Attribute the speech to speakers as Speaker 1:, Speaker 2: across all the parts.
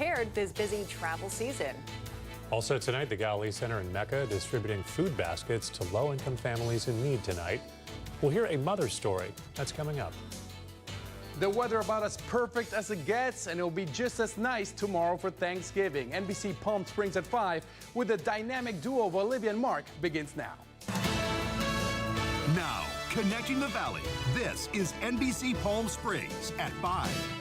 Speaker 1: prepared this busy travel season.
Speaker 2: Also tonight, the Galilee Center in Mecca distributing food baskets to low-income families in need tonight. We'll hear a mother's story. That's coming up.
Speaker 3: The weather about as perfect as it gets, and it'll be just as nice tomorrow for Thanksgiving. NBC Palm Springs at 5 with the dynamic duo of Olivia and Mark begins now.
Speaker 4: Now, connecting the valley, this is NBC Palm Springs at 5.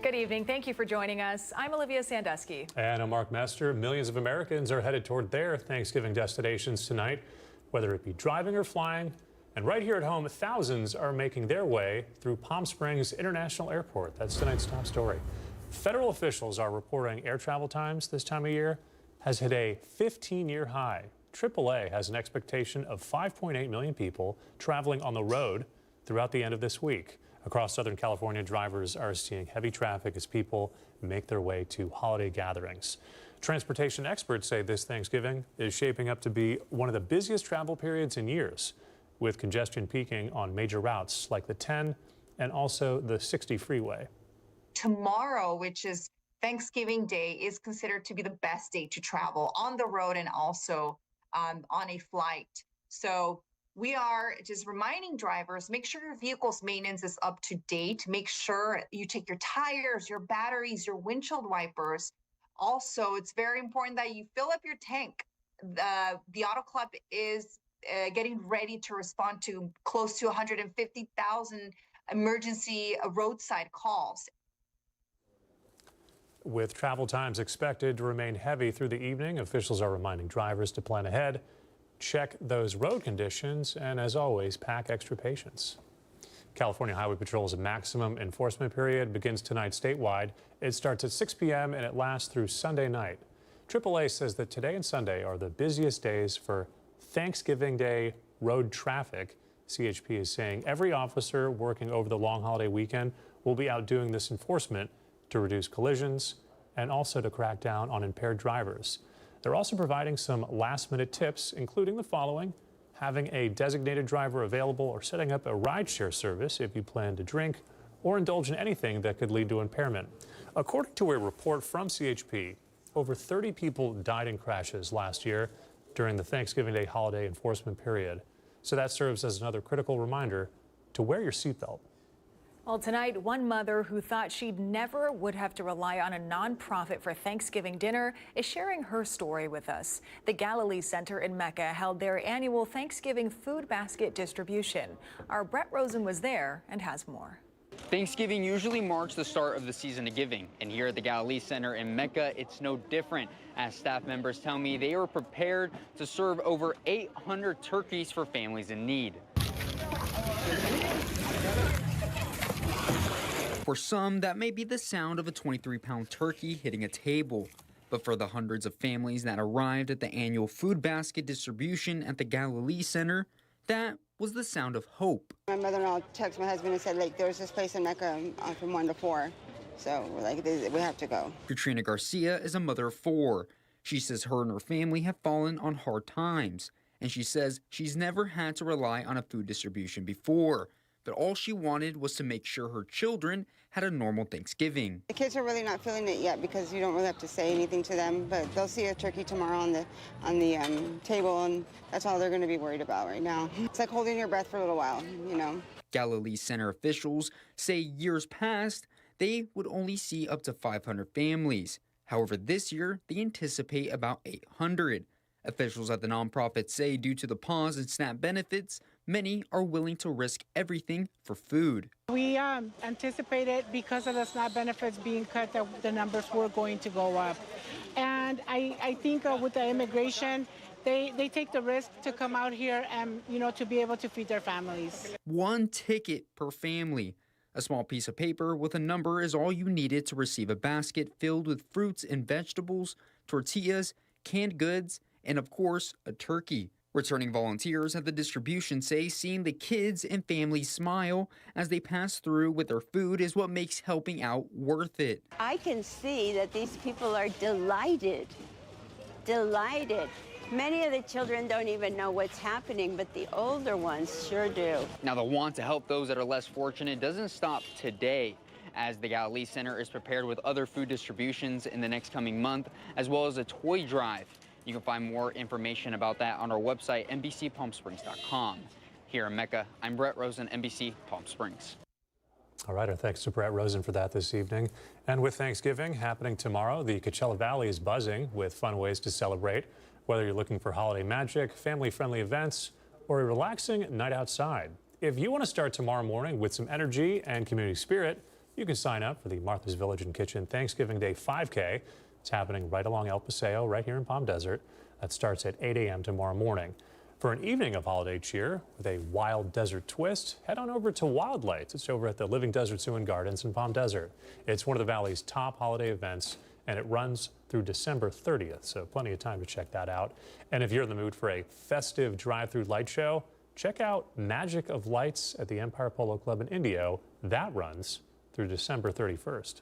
Speaker 1: Good evening. Thank you for joining us. I'm Olivia Sandusky.
Speaker 2: And I'm Mark Mester. Millions of Americans are headed toward their Thanksgiving destinations tonight, whether it be driving or flying. And right here at home, thousands are making their way through Palm Springs International Airport. That's tonight's top story. Federal officials are reporting air travel times this time of year has hit a 15-year high. AAA has an expectation of 5.8 million people traveling on the road throughout the end of this week. Across Southern California, drivers are seeing heavy traffic as people make their way to holiday gatherings. Transportation experts say this Thanksgiving is shaping up to be one of the busiest travel periods in years, with congestion peaking on major routes like the 10 and also the 60 freeway.
Speaker 5: Tomorrow, which is Thanksgiving Day, is considered to be the best day to travel on the road and also on a flight. So we are just reminding drivers, make sure your vehicle's maintenance is up to date. Make sure you take your tires, your batteries, your windshield wipers. Also, it's very important that you fill up your tank. The Auto Club is getting ready to respond to close to 150,000 emergency roadside calls.
Speaker 2: With travel times expected to remain heavy through the evening, officials are reminding drivers to plan ahead, check those road conditions, and as always, pack extra patience. California Highway Patrol's maximum enforcement period begins tonight statewide. It starts at 6 p.m. and it lasts through Sunday night. AAA says that today and Sunday are the busiest days for Thanksgiving Day road traffic. CHP is saying every officer working over the long holiday weekend will be out doing this enforcement to reduce collisions and also to crack down on impaired drivers. They're also providing some last-minute tips, including the following: having a designated driver available or setting up a rideshare service if you plan to drink or indulge in anything that could lead to impairment. According to a report from CHP, over 30 people died in crashes last year during the Thanksgiving Day holiday enforcement period. So that serves as another critical reminder to wear your seatbelt.
Speaker 1: Well, tonight, one mother who thought she'd never would have to rely on a nonprofit for Thanksgiving dinner is sharing her story with us. The Galilee Center in Mecca held their annual Thanksgiving food basket distribution. Our Brett Rosen was there and has more.
Speaker 6: Thanksgiving usually marks the start of the season of giving, and here at the Galilee Center in Mecca, it's no different. As staff members tell me, they are prepared to serve over 800 turkeys for families in need. For some, that may be the sound of a 23-pound turkey hitting a table. But for the hundreds of families that arrived at the annual food basket distribution at the Galilee Center, that was the sound of hope.
Speaker 7: My mother-in-law texted my husband and said, like, there's this place in Mecca from 1 to 4. So we're like, we have to go. Katrina Garcia is a mother of 4. She says her and her family have fallen on hard times. And she says she's never had to rely on a food distribution before. But all she wanted was to make sure her children had a normal Thanksgiving. The kids are really not feeling it yet because you don't really have to say anything to them, but they'll see a turkey tomorrow on the table, and that's all they're going to be worried about right now. It's like holding your breath for a little while, you know. Galilee Center officials say years past, they would only see up to 500 families. However, this year, they anticipate about 800. Officials at the nonprofit say due to the pause in SNAP benefits, many are willing to risk everything for food.
Speaker 8: We anticipated because of the SNAP benefits being cut that the numbers were going to go up. And I think with the immigration, they take the risk to come out here and, you know, to be able to feed their families. 1 ticket per family. A small piece of paper with a number is all you needed to receive a basket filled with fruits and vegetables, tortillas, canned goods, and of course, a turkey. Returning volunteers at the distribution say seeing the kids and families smile as they pass through with their food is what makes helping out worth it.
Speaker 9: I can see that these people are delighted. Delighted. Many of the children don't even know what's happening, but the older ones sure do.
Speaker 6: Now, the want to help those that are less fortunate doesn't stop today. as the Galilee Center is prepared with other food distributions in the next coming month, as well as a toy drive. You can find more information about that on our website, NBCPalmSprings.com. Here in Mecca, I'm Brett Rosen, NBC Palm Springs.
Speaker 2: All right, our thanks to Brett Rosen for that this evening. And with Thanksgiving happening tomorrow, the Coachella Valley is buzzing with fun ways to celebrate. Whether you're looking for holiday magic, family-friendly events, or a relaxing night outside. If you want to start tomorrow morning with some energy and community spirit, you can sign up for the Martha's Village and Kitchen Thanksgiving Day 5K. It's happening right along El Paseo, right here in Palm Desert. That starts at 8 a.m. tomorrow morning. For an evening of holiday cheer with a wild desert twist, head on over to Wild Lights. It's over at the Living Desert Zoo and Gardens in Palm Desert. It's one of the Valley's top holiday events, and it runs through December 30th, so plenty of time to check that out. And if you're in the mood for a festive drive-through light show, check out Magic of Lights at the Empire Polo Club in Indio. That runs through December 31st.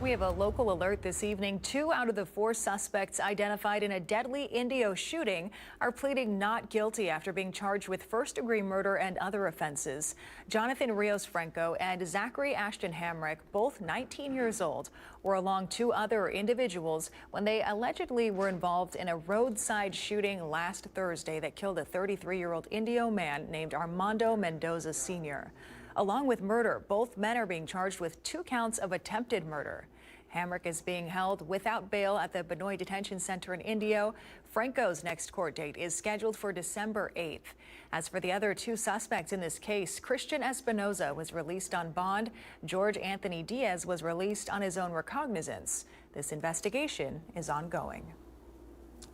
Speaker 1: We have a local alert this evening. 2 out of the 4 suspects identified in a deadly Indio shooting are pleading not guilty after being charged with first-degree murder and other offenses. Jonathan Rios Franco and Zachary Ashton Hamrick, both 19 years old, were along 2 other individuals when they allegedly were involved in a roadside shooting last Thursday that killed a 33-year-old Indio man named Armando Mendoza Sr. Along with murder, both men are being charged with 2 counts of attempted murder. Hamrick is being held without bail at the Benoit Detention Center in Indio. Franco's next court date is scheduled for December 8th. As for the other 2 suspects in this case, Christian Espinoza was released on bond. George Anthony Diaz was released on his own recognizance. This investigation is ongoing.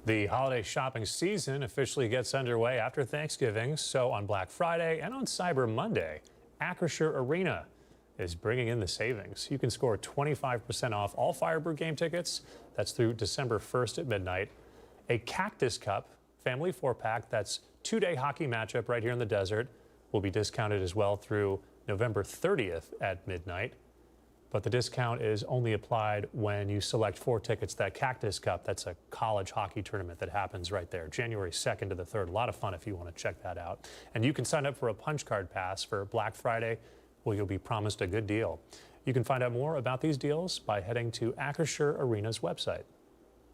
Speaker 2: The holiday shopping season officially gets underway after Thanksgiving. So on Black Friday and on Cyber Monday, Acrisure Arena is bringing in the savings. You can score 25% off all Firebird game tickets. That's through December 1st at midnight. A Cactus Cup family 4-pack, that's 2-day hockey matchup right here in the desert, will be discounted as well through November 30th at midnight. But the discount is only applied when you select 4 tickets. That Cactus Cup, that's a college hockey tournament that happens right there, January 2nd to the 3rd. A lot of fun if you want to check that out. And you can sign up for a punch card pass for Black Friday. Well, you'll be promised a good deal. You can find out more about these deals by heading to Acrisure Arena's website.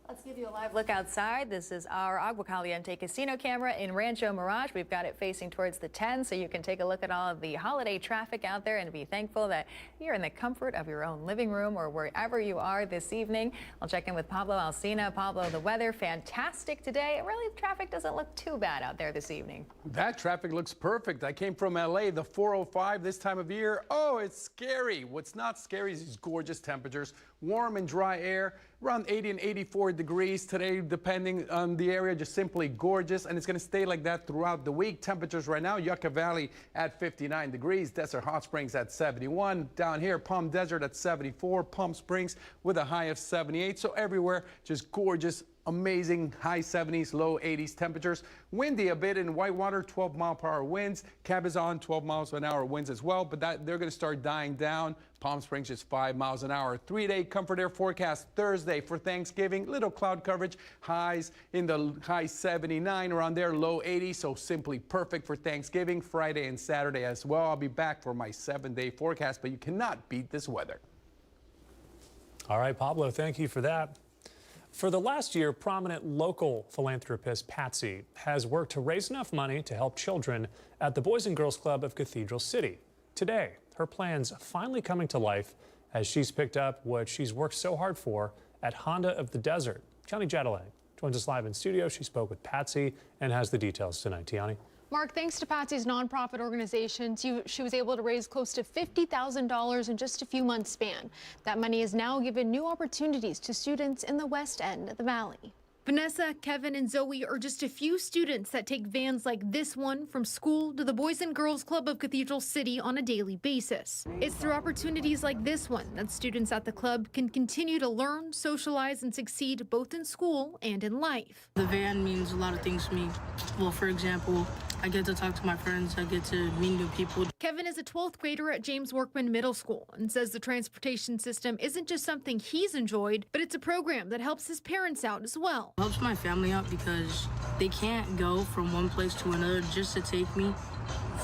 Speaker 1: Let's give you a live look outside. This is our Agua Caliente casino camera in Rancho Mirage. We've got it facing towards the 10, so you can take a look at all of the holiday traffic out there and be thankful that you're in the comfort of your own living room or wherever you are this evening. I'll check in with Pablo Alsina. Pablo, the weather fantastic today. Really, the traffic doesn't look too bad out there this evening.
Speaker 3: That traffic looks perfect. I came from LA, the 405 this time of year. Oh, it's scary. What's not scary is these gorgeous temperatures. Warm and dry air, around 80 and 84 degrees today, depending on the area, just simply gorgeous. And it's going to stay like that throughout the week. Temperatures right now, Yucca Valley at 59 degrees, Desert Hot Springs at 71. Down here, Palm Desert at 74, Palm Springs with a high of 78. So everywhere, just gorgeous, amazing high 70s, low 80s temperatures. Windy a bit in Whitewater, 12-mile-per-hour winds. Cabazon, 12 miles an hour winds as well, but they're going to start dying down. Palm Springs is 5 miles an hour. 3-day comfort air forecast Thursday for Thanksgiving. Little cloud coverage, highs in the high 79 around there, low 80. So simply perfect for Thanksgiving. Friday and Saturday as well. I'll be back for my 7-day forecast, but you cannot beat this weather.
Speaker 2: All right, Pablo, thank you for that. For the last year, prominent local philanthropist Patsy has worked to raise enough money to help children at the Boys and Girls Club of Cathedral City. Today, her plans finally coming to life as she's picked up what she's worked so hard for at Honda of the Desert. Tiani Jadalang joins us live in studio. She spoke with Patsy and has the details tonight. Tiani.
Speaker 10: Mark, thanks to Patsy's nonprofit organizations, she was able to raise close to $50,000 in just a few months' span. That money has now given new opportunities to students in the West End of the Valley. Vanessa, Kevin, and Zoe are just a few students that take vans like this one from school to the Boys and Girls Club of Cathedral City on a daily basis. It's through opportunities like this one that students at the club can continue to learn, socialize, and succeed both in school and in life.
Speaker 11: The van means a lot of things to me. Well, for example, I get to talk to my friends, I get to meet new people.
Speaker 10: Kevin is a 12th grader at James Workman Middle School and says the transportation system isn't just something he's enjoyed, but it's a program that helps his parents out as well.
Speaker 11: It helps my family out because they can't go from one place to another just to take me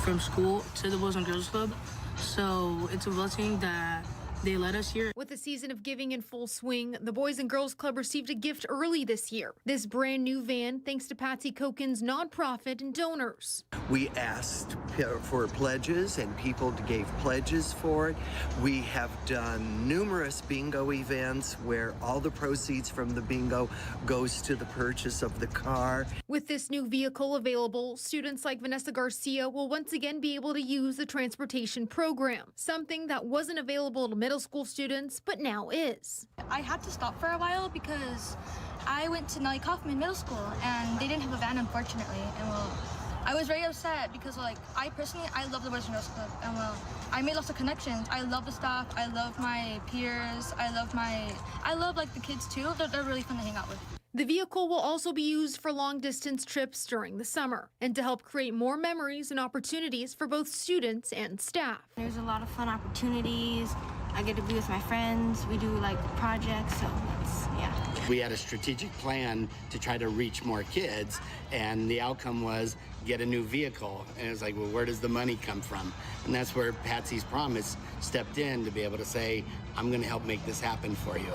Speaker 11: from school to the Boys and Girls Club. So it's a blessing that they let us here.
Speaker 10: With the season of giving in full swing, the Boys and Girls Club received a gift early this year. This brand new van, thanks to Patsy Koken's nonprofit and donors.
Speaker 12: We asked for pledges and people gave pledges for it. We have done numerous bingo events where all the proceeds from the bingo goes to the purchase of the car.
Speaker 10: With this new vehicle available, students like Vanessa Garcia will once again be able to use the transportation program, something that wasn't available to middle school students, but now is.
Speaker 13: I had to stop for a while because I went to Nellie Kaufman Middle School and they didn't have a van, unfortunately. And I was very upset because I love the Boys and Girls Club, and I made lots of connections. I love the staff, I love my peers, I love the kids too. They're really fun to hang out with.
Speaker 10: The vehicle will also be used for long-distance trips during the summer and to help create more memories and opportunities for both students and staff.
Speaker 13: There's a lot of fun opportunities. I get to be with my friends. We do projects, so yeah.
Speaker 14: We had a strategic plan to try to reach more kids, and the outcome was get a new vehicle. And it's like, well, where does the money come from? And that's where Patsy's Promise stepped in to be able to say, I'm going to help make this happen for you.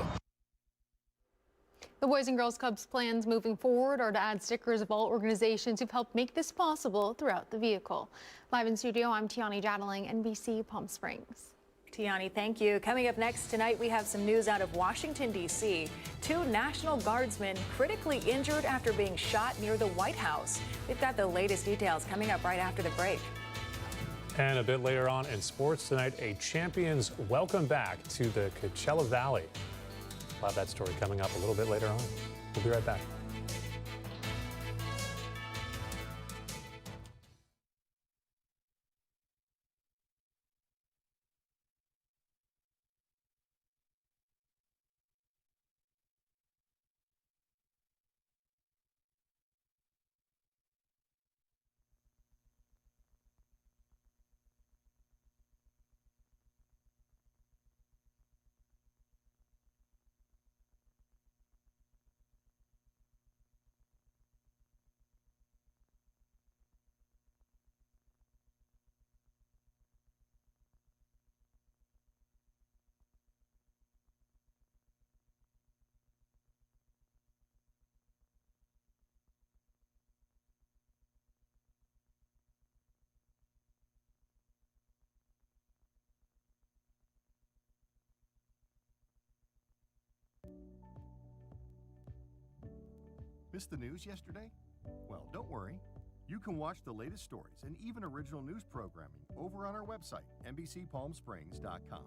Speaker 10: The Boys and Girls Club's plans moving forward are to add stickers of all organizations who've helped make this possible throughout the vehicle. Live in studio, I'm Tiani Jadaling, NBC Palm Springs.
Speaker 1: Tiani, thank you. Coming up next tonight, we have some news out of Washington, D.C. 2 National Guardsmen critically injured after being shot near the White House. We've got the latest details coming up right after the break.
Speaker 2: And a bit later on in sports tonight, a champion's welcome back to the Coachella Valley. We'll have that story coming up a little bit later on. We'll be right back.
Speaker 4: Missed the news yesterday? Well, don't worry. You can watch the latest stories and even original news programming over on our website, NBCPalmSprings.com.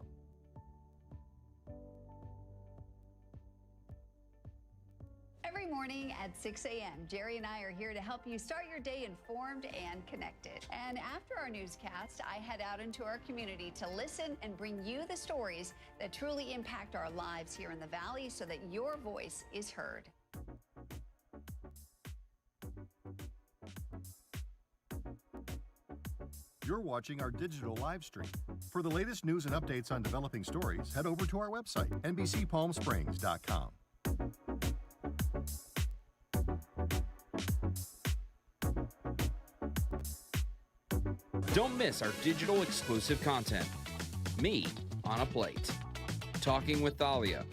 Speaker 15: Every morning at 6 a.m., Jerry and I are here to help you start your day informed and connected. And after our newscast, I head out into our community to listen and bring you the stories that truly impact our lives here in the Valley so that your voice is heard.
Speaker 4: You're watching our digital live stream. For the latest news and updates on developing stories, head over to our website, NBCPalmSprings.com.
Speaker 6: Don't miss our digital exclusive content. Me on a Plate. Talking with Thalia.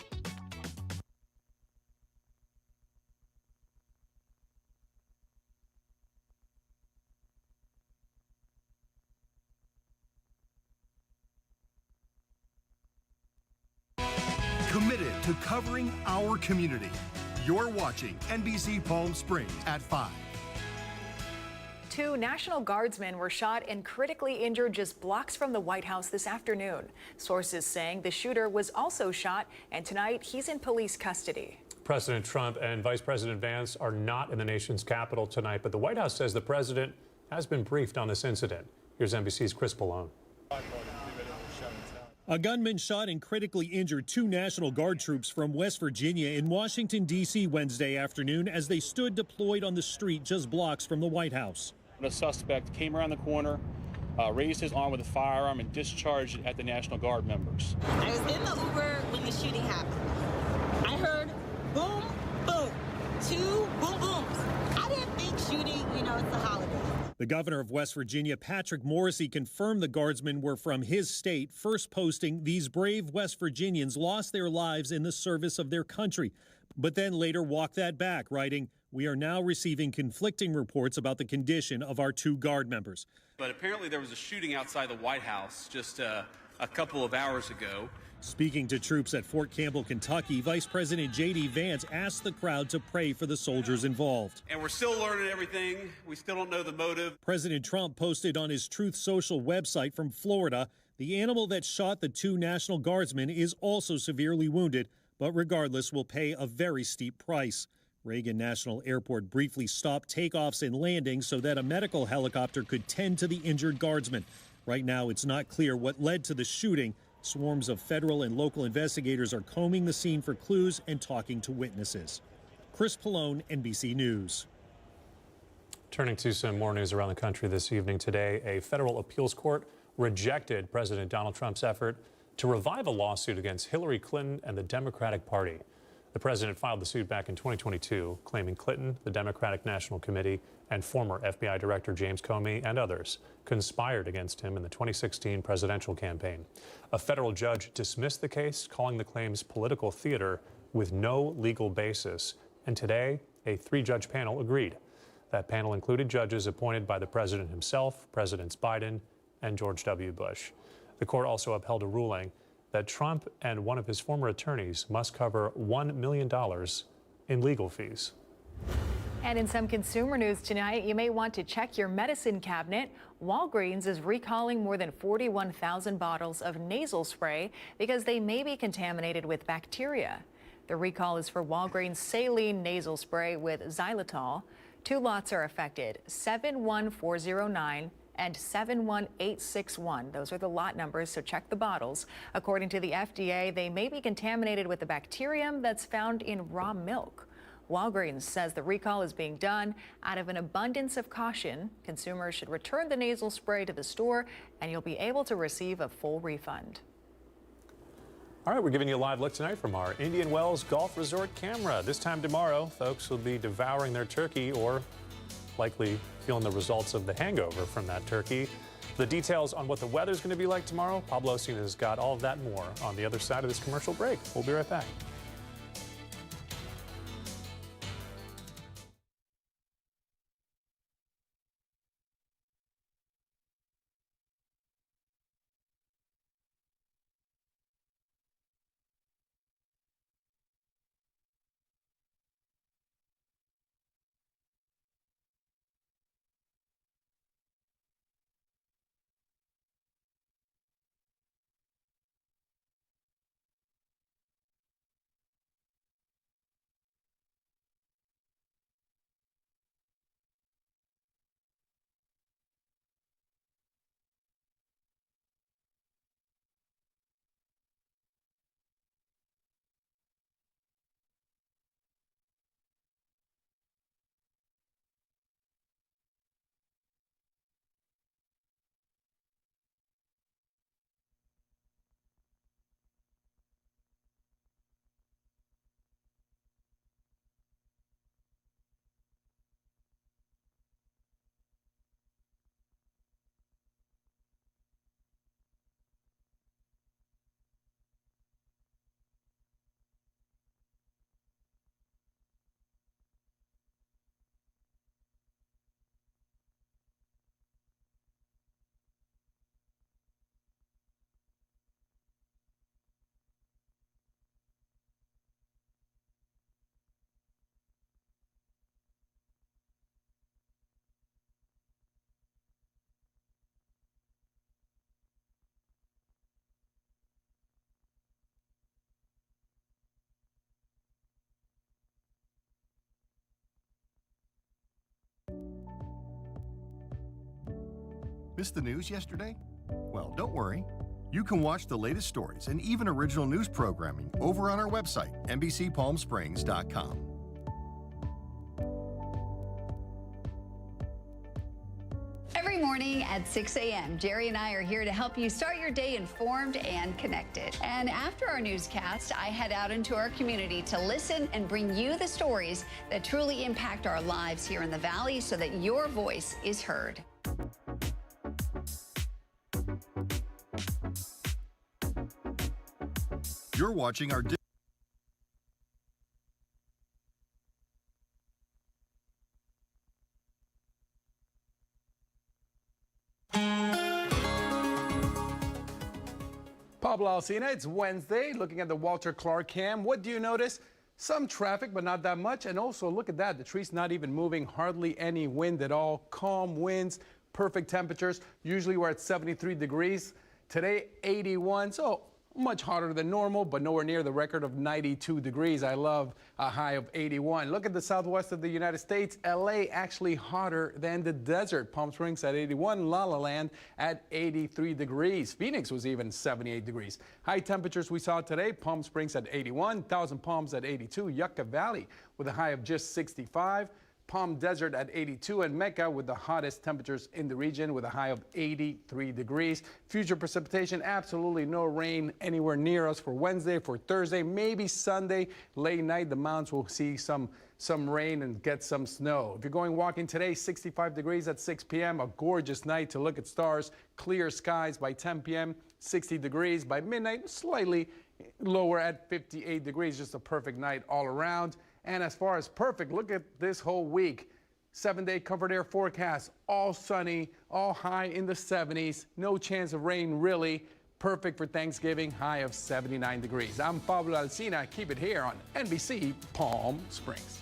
Speaker 4: Committed to covering our community. You're watching NBC Palm Springs at 5.
Speaker 1: 2 National Guardsmen were shot and critically injured just blocks from the White House this afternoon. Sources saying the shooter was also shot, and tonight he's in police custody.
Speaker 2: President Trump and Vice President Vance are not in the nation's capital tonight, but the White House says the president has been briefed on this incident. Here's NBC's Chris Pallone.
Speaker 16: A gunman shot and critically injured 2 National Guard troops from West Virginia in Washington, D.C. Wednesday afternoon as they stood deployed on the street just blocks from the White House.
Speaker 17: The suspect came around the corner, raised his arm with a firearm and discharged it at the National Guard members.
Speaker 18: I was in the Uber when the shooting happened. I heard boom, boom, 2 boom booms. I didn't think shooting, it's a holiday.
Speaker 16: The governor of West Virginia, Patrick Morrisey, confirmed the guardsmen were from his state, first posting these brave West Virginians lost their lives in the service of their country, but then later walked that back, writing, "We are now receiving conflicting reports about the condition of our 2 guard members."
Speaker 19: But apparently there was a shooting outside the White House just a couple of hours ago.
Speaker 16: Speaking to troops at Fort Campbell, Kentucky, Vice President J.D. Vance asked the crowd to pray for the soldiers involved.
Speaker 19: And we're still learning everything. We still don't know the motive.
Speaker 16: President Trump posted on his Truth Social website from Florida, the animal that shot the 2 National Guardsmen is also severely wounded, but regardless will pay a very steep price. Reagan National Airport briefly stopped takeoffs and landings so that a medical helicopter could tend to the injured guardsmen. Right now, it's not clear what led to the shooting. Swarms of federal and local investigators are combing the scene for clues and talking to witnesses. Chris Pallone, NBC News.
Speaker 2: Turning to some more news around the country this evening. Today, a federal appeals court rejected President Donald Trump's effort to revive a lawsuit against Hillary Clinton and the Democratic Party. The president filed the suit back in 2022, claiming Clinton, the Democratic National Committee, and former FBI Director James Comey and others conspired against him in the 2016 presidential campaign. A federal judge dismissed the case, calling the claims political theater with no legal basis. And today, a 3-judge panel agreed. That panel included judges appointed by the president himself, Presidents Biden and George W. Bush. The court also upheld a ruling that Trump and one of his former attorneys must cover $1 million in legal fees.
Speaker 1: And in some consumer news tonight, you may want to check your medicine cabinet. Walgreens is recalling more than 41,000 bottles of nasal spray because they may be contaminated with bacteria. The recall is for Walgreens saline nasal spray with xylitol. 2 lots are affected, 71409 and 71861. Those are the lot numbers, so check the bottles. According to the FDA, they may be contaminated with the bacterium that's found in raw milk. Walgreens says the recall is being done out of an abundance of caution. Consumers should return the nasal spray to the store, and you'll be able to receive a full refund.
Speaker 2: All right, we're giving you a live look tonight from our Indian Wells Golf Resort camera. This time tomorrow, folks will be devouring their turkey or likely feeling the results of the hangover from that turkey. The details on what the weather's going to be like tomorrow, Pablo Cina's got all of that and more on the other side of this commercial break. We'll be right back.
Speaker 4: Missed the news yesterday? Well, don't worry. You can watch the latest stories and even original news programming over on our website, NBCPalmSprings.com.
Speaker 15: Every morning morning at 6 a.m. Jerry and I are here to help you start your day informed and connected. And after our newscast, I head out into our community to listen and bring you the stories that truly impact our lives here in the Valley so that your voice is heard.
Speaker 4: You're watching our
Speaker 3: Pablo Alsina, it's Wednesday. Looking at the Walter Clark cam, what do you notice? Some traffic, but not that much. And also, look at that. The tree's not even moving. Hardly any wind at all. Calm winds, perfect temperatures. Usually we're at 73 degrees. Today, 81. So much hotter than normal, but nowhere near the record of 92 degrees. I love a high of 81. Look at the southwest of the United States. LA actually hotter than the desert. Palm Springs at 81, La La Land at 83 degrees. Phoenix was even 78 degrees. High temperatures we saw today, Palm Springs at 81, Thousand Palms at 82, Yucca Valley with a high of just 65. Palm Desert at 82, and Mecca with the hottest temperatures in the region with a high of 83 degrees. Future precipitation, absolutely no rain anywhere near us for Wednesday, for Thursday, maybe Sunday. Late night, the mountains will see some rain and get some snow. If you're going walking today, 65 degrees at 6 p.m., a gorgeous night to look at stars. Clear skies by 10 p.m., 60 degrees. By midnight, slightly lower at 58 degrees, just a perfect night all around. And as far as perfect, look at this whole week. 7-day comfort air forecast, all sunny, all high in the 70s. No chance of rain, really. Perfect for Thanksgiving, high of 79 degrees. I'm Pablo Alsina. Keep it here on NBC Palm Springs.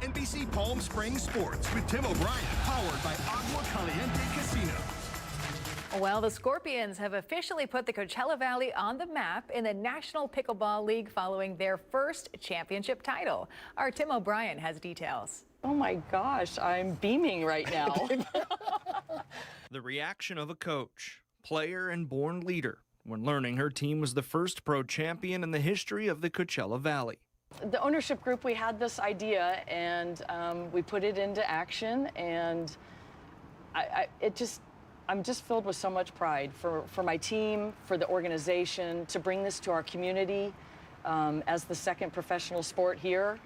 Speaker 4: NBC Palm Springs Sports with Tim O'Brien, powered by Agua Caliente Casino.
Speaker 1: Well, the Scorpions have officially put the Coachella Valley on the map in the National Pickleball League following their first championship title. Our Tim O'Brien has details.
Speaker 20: Oh my gosh, I'm beaming right now.
Speaker 21: The reaction of a coach, player, and born leader when learning her team was the first pro champion in the history of the Coachella Valley.
Speaker 20: The ownership group, we had this idea and we put it into action, and I'm just filled with so much pride for my team, for the organization, to bring this to our community as the second professional sport here.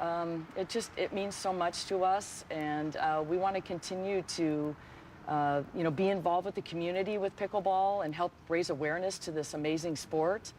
Speaker 20: It means so much to us, and we want to continue to be involved with the community with pickleball and help raise awareness to this amazing sport.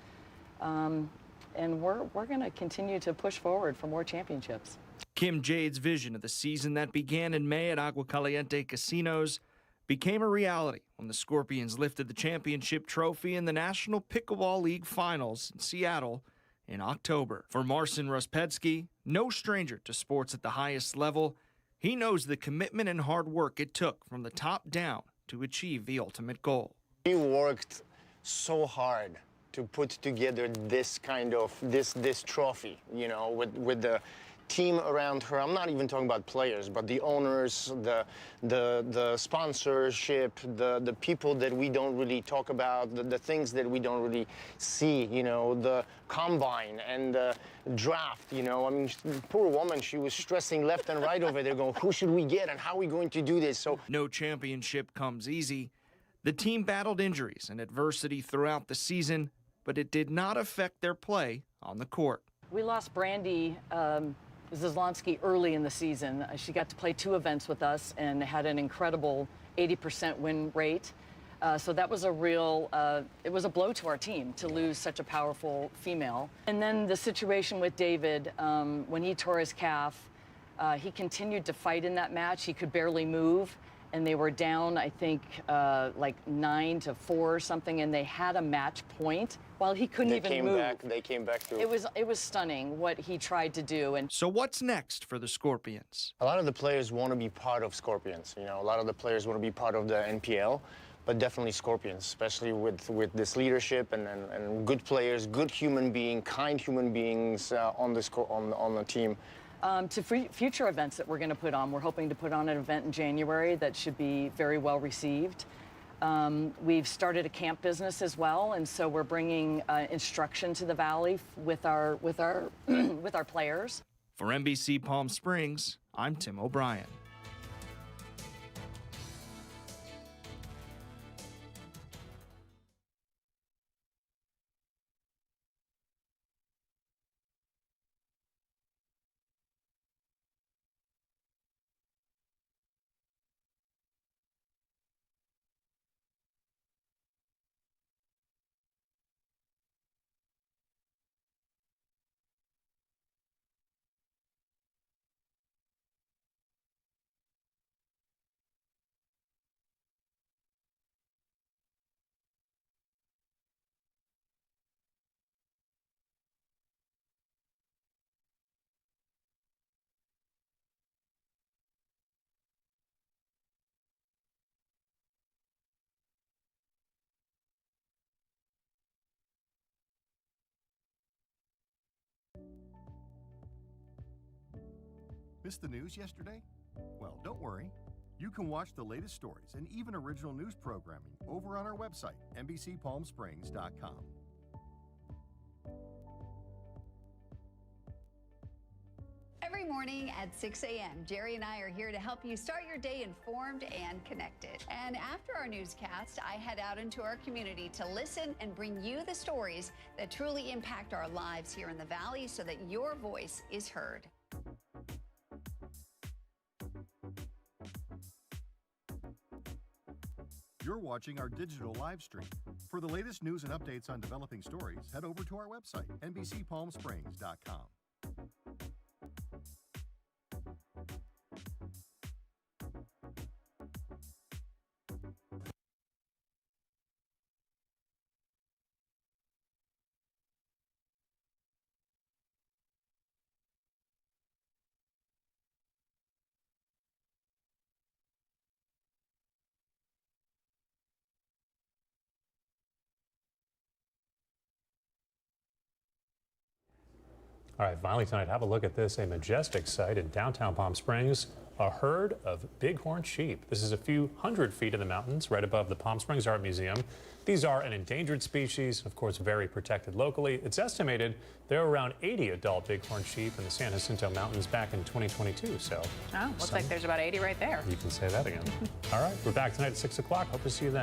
Speaker 20: And we're going to continue to push forward for more championships.
Speaker 21: Kim Jade's vision of the season that began in May at Agua Caliente Casinos became a reality when the Scorpions lifted the championship trophy in the National Pickleball League Finals in Seattle in October. For Marcin Ruspetsky, no stranger to sports at the highest level, he knows the commitment and hard work it took from the top down to achieve the ultimate goal.
Speaker 22: We worked so hard to put together this kind of this trophy, you know, with the team around her. I'm not even talking about players, but the owners, the sponsorship, the people that we don't really talk about, the things that we don't really see, you know, the combine and the draft, you know. I mean, poor woman, she was stressing left and right over there going, who should we get and how are we going to do this? So
Speaker 21: no championship comes easy. The team battled injuries and adversity throughout the season, but it did not affect their play on the court.
Speaker 20: We lost Brandy Zazlonsky early in the season. She got to play 2 events with us and had an incredible 80% win rate. So that was a real, it was a blow to our team to lose such a powerful female. And then the situation with David, when he tore his calf, he continued to fight in that match. He could barely move, and they were down, I think, like 9-4 or something, and they had a match point while he couldn't even move.
Speaker 22: They came back through.
Speaker 20: It was stunning what he tried to do. And
Speaker 21: so what's next for the Scorpions?
Speaker 22: A lot of the players want to be part of Scorpions. You know, a lot of the players want to be part of the NPL, but definitely Scorpions, especially with this leadership and good players, good human beings, kind human beings on the team.
Speaker 20: To future events that we're going to put on, we're hoping to put on an event in January that should be very well received. We've started a camp business as well, and so we're bringing instruction to the Valley with our with our players.
Speaker 21: For NBC Palm Springs, I'm Tim O'Brien.
Speaker 4: Missed the news yesterday? Well, don't worry. You can watch the latest stories and even original news programming over on our website, NBCPalmSprings.com.
Speaker 15: Every morning at 6 a.m., Jerry and I are here to help you start your day informed and connected. And after our newscast, I head out into our community to listen and bring you the stories that truly impact our lives here in the Valley so that your voice is heard.
Speaker 4: You're watching our digital live stream. For the latest news and updates on developing stories, head over to our website, NBCPalmSprings.com.
Speaker 2: All right, finally tonight, have a look at this. A majestic sight in downtown Palm Springs, a herd of bighorn sheep. This is a few hundred feet in the mountains right above the Palm Springs Art Museum. These are an endangered species, of course, very protected locally. It's estimated there were around 80 adult bighorn sheep in the San Jacinto Mountains back in 2022. So,
Speaker 1: looks like there's about 80 right there.
Speaker 2: You can say that again. All right, we're back tonight at 6 o'clock. Hope to see you then.